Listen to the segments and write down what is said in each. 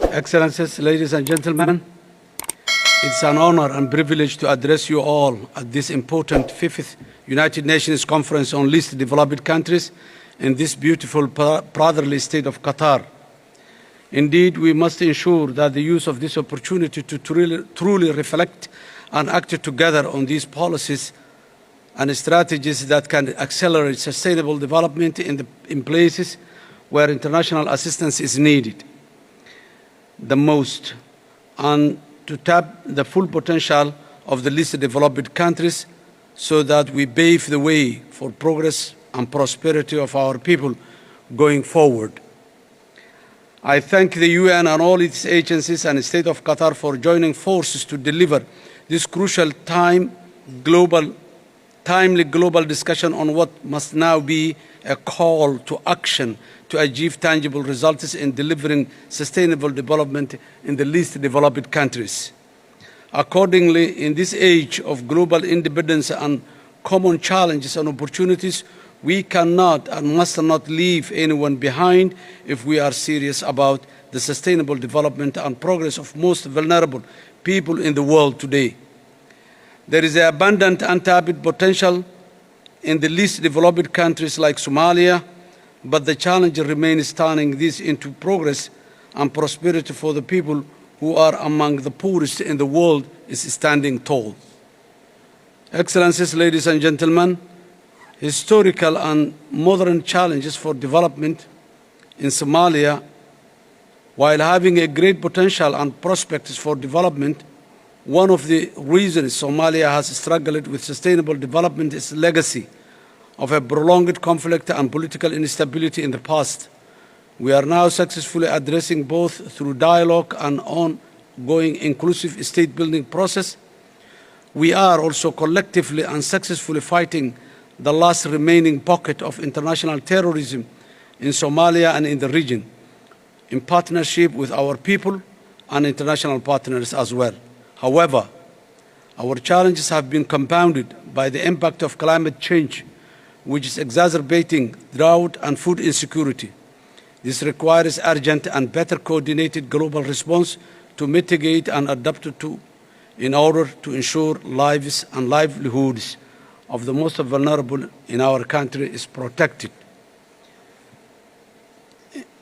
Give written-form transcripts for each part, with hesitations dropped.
Excellencies, ladies and gentlemen, it's an honor and privilege to address you all at this important 5th United Nations Conference on Least Developed Countries in this beautiful, brotherly state of Qatar. Indeed, we must ensure that the use of this opportunity to truly reflect and act together on these policies and strategies that can accelerate sustainable development in places where international assistance is needed the most, and to tap the full potential of the least developed countries so that we pave the way for progress and prosperity of our people going forward. I thank the UN and all its agencies and the State of Qatar for joining forces to deliver this crucial timely global discussion on what must now be a call to action to achieve tangible results in delivering sustainable development in the least developed countries. Accordingly, in this age of global independence and common challenges and opportunities, we cannot and must not leave anyone behind if we are serious about the sustainable development and progress of most vulnerable people in the world today. There is abundant untapped potential in the least developed countries like Somalia, but the challenge remains turning this into progress and prosperity for the people who are among the poorest in the world is standing tall. Excellencies, ladies and gentlemen, historical and modern challenges for development in Somalia, while having a great potential and prospects for development, one of the reasons Somalia has struggled with sustainable development is the legacy of a prolonged conflict and political instability in the past. We are now successfully addressing both through dialogue and ongoing inclusive state-building process. We are also collectively and successfully fighting the last remaining pocket of international terrorism in Somalia and in the region, in partnership with our people and international partners as well. However, our challenges have been compounded by the impact of climate change, which is exacerbating drought and food insecurity. This requires urgent and better coordinated global response to mitigate and adapt to in order to ensure lives and livelihoods of the most vulnerable in our country is protected.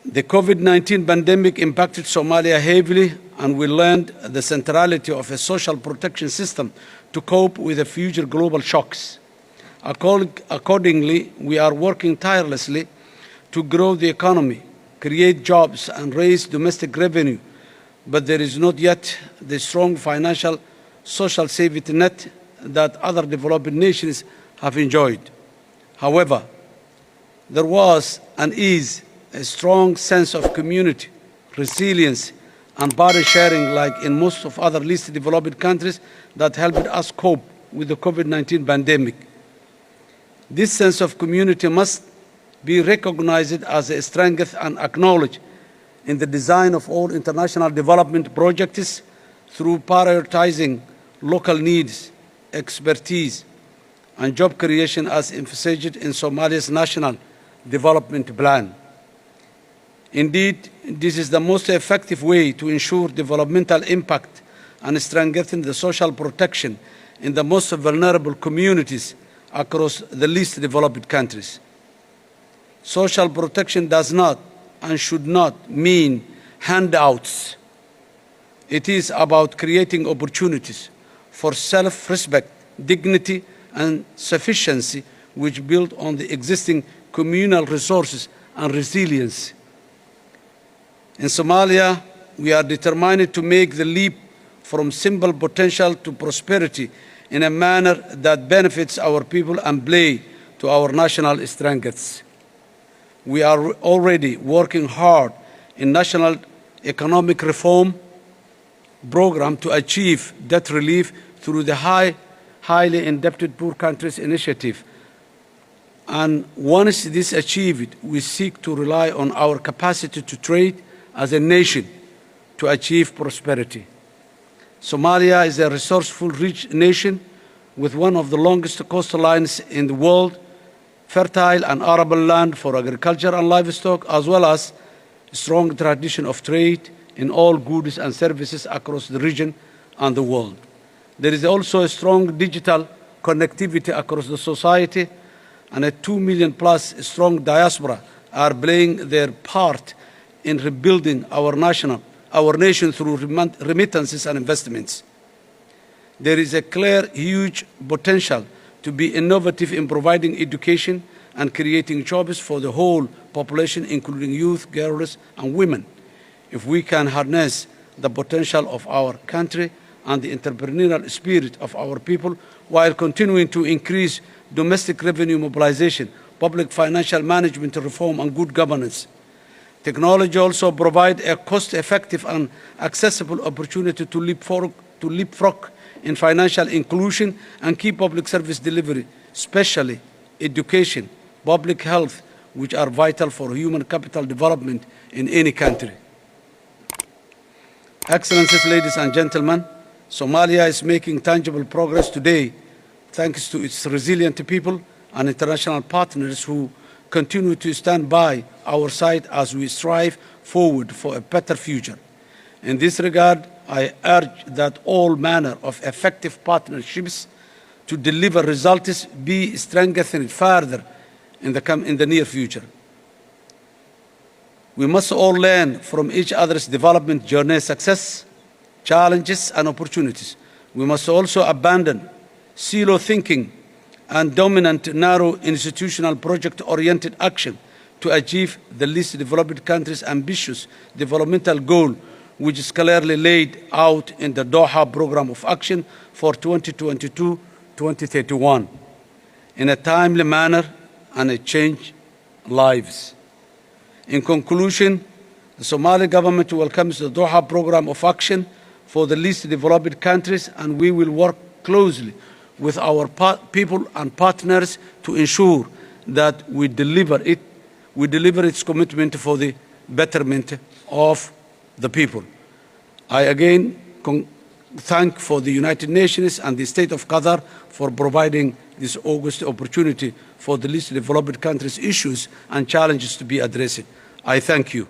The COVID-19 pandemic impacted Somalia heavily, and we learned the centrality of a social protection system to cope with the future global shocks. Accordingly, we are working tirelessly to grow the economy, create jobs, and raise domestic revenue, but there is not yet the strong financial social safety net that other developing nations have enjoyed. However, there was and is a strong sense of community, resilience, and burden sharing like in most of other least developed countries that helped us cope with the COVID-19 pandemic. This sense of community must be recognized as a strength and acknowledged in the design of all international development projects through prioritizing local needs, expertise, and job creation as emphasized in Somalia's National Development Plan. Indeed, this is the most effective way to ensure developmental impact and strengthen the social protection in the most vulnerable communities across the least developed countries. Social protection does not and should not mean handouts. It is about creating opportunities for self-respect, dignity, and sufficiency which build on the existing communal resources and resilience. In Somalia, we are determined to make the leap from simple potential to prosperity in a manner that benefits our people and play to our national strengths. We are already working hard in national economic reform program to achieve debt relief through the highly indebted poor countries initiative. And once this is achieved, we seek to rely on our capacity to trade as a nation to achieve prosperity. Somalia is a resourceful, rich nation with one of the longest coastlines in the world, fertile and arable land for agriculture and livestock, as well as a strong tradition of trade, in all goods and services across the region and the world. There is also a strong digital connectivity across the society, and a 2 million plus strong diaspora are playing their part in rebuilding our nation through remittances and investments. There is a clear, huge potential to be innovative in providing education and creating jobs for the whole population, including youth, girls, and women. If we can harness the potential of our country and the entrepreneurial spirit of our people while continuing to increase domestic revenue mobilization, public financial management reform, and good governance. Technology also provides a cost-effective and accessible opportunity to leapfrog in financial inclusion and key public service delivery, especially education, public health, which are vital for human capital development in any country. Excellencies, ladies and gentlemen, Somalia is making tangible progress today thanks to its resilient people and international partners who continue to stand by our side as we strive forward for a better future. In this regard, I urge that all manner of effective partnerships to deliver results be strengthened further in the near future. We must all learn from each other's development journey, success, challenges, and opportunities. We must also abandon silo thinking and dominant narrow institutional project-oriented action to achieve the least developed countries' ambitious developmental goal, which is clearly laid out in the Doha Programme of Action for 2022-2031 in a timely manner and change lives. In conclusion, the Somali government welcomes the Doha Programme of Action for the least developed countries, and we will work closely with our people and partners to ensure that we deliver its commitment for the betterment of the people. I again thank for the United Nations and the State of Qatar for providing this august opportunity for the least developed countries' issues and challenges to be addressed. I thank you.